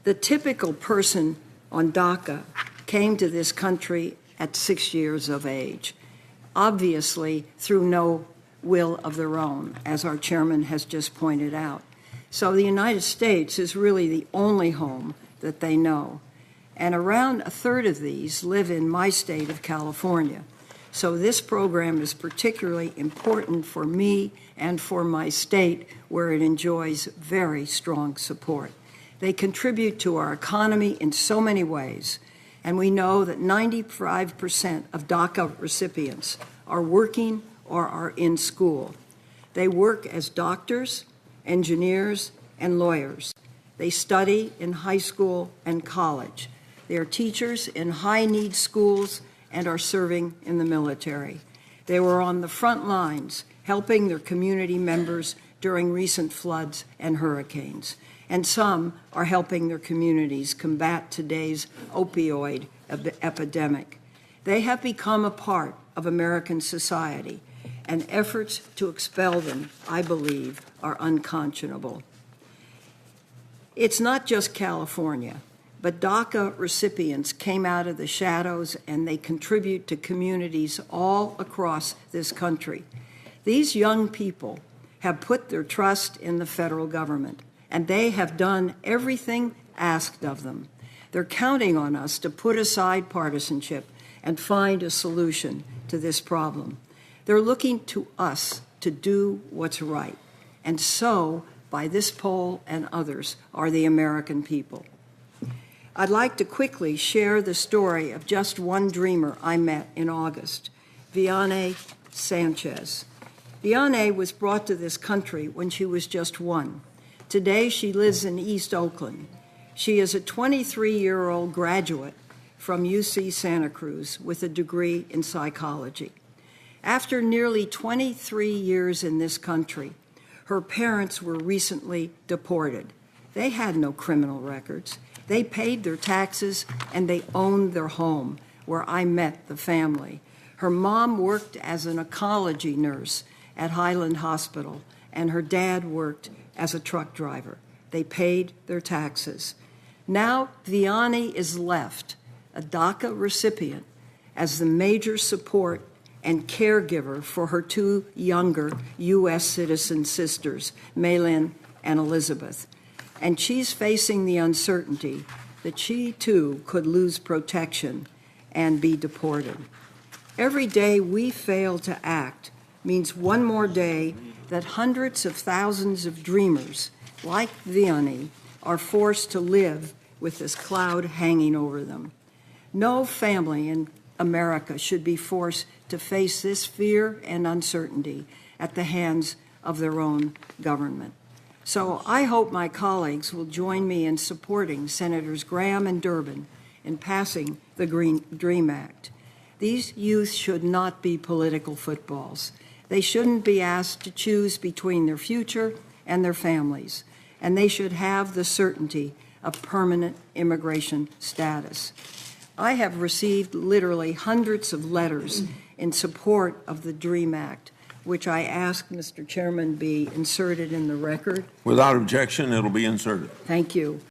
The typical person on DACA came to this country at 6 years of age, obviously through no will of their own, as our chairman has just pointed out. So the United States is really the only home that they know. And around a third of these live in my state of California. So this program is particularly important for me and for my state, where it enjoys very strong support. They contribute to our economy in so many ways, and we know that 95% of DACA recipients are working or are in school. They work as doctors, engineers, and lawyers. They study in high school and college. They are teachers in high-need schools and are serving in the military. They were on the front lines helping their community members during recent floods and hurricanes. And some are helping their communities combat today's opioid epidemic. They have become a part of American society, and efforts to expel them, I believe, are unconscionable. It's not just California, but DACA recipients came out of the shadows, and they contribute to communities all across this country. These young people have put their trust in the federal government, and they have done everything asked of them. They're counting on us to put aside partisanship and find a solution to this problem. They're looking to us to do what's right. And so, by this poll and others, are the American people. I'd like to quickly share the story of just one dreamer I met in August, Dianne Sanchez. Dianne was brought to this country when she was just 1. Today, she lives in East Oakland. She is a 23-year-old graduate from UC Santa Cruz with a degree in psychology. After nearly 23 years in this country, her parents were recently deported. They had no criminal records. They paid their taxes, and they owned their home, where I met the family. Her mom worked as an oncology nurse at Highland Hospital, and her dad worked as a truck driver. They paid their taxes. Now, Dianne is left, a DACA recipient, as the major support and caregiver for her 2 younger U.S. citizen sisters, Maylin and Elizabeth. And she's facing the uncertainty that she, too, could lose protection and be deported. Every day we fail to act means one more day that hundreds of thousands of dreamers, like Dianne, are forced to live with this cloud hanging over them. No family in America should be forced to face this fear and uncertainty at the hands of their own government. So I hope my colleagues will join me in supporting Senators Graham and Durbin in passing the DREAM Act. These youth should not be political footballs. They shouldn't be asked to choose between their future and their families, and they should have the certainty of permanent immigration status. I have received literally hundreds of letters in support of the DREAM Act, which I ask, Mr. Chairman, be inserted in the record. Without objection, it'll be inserted. Thank you.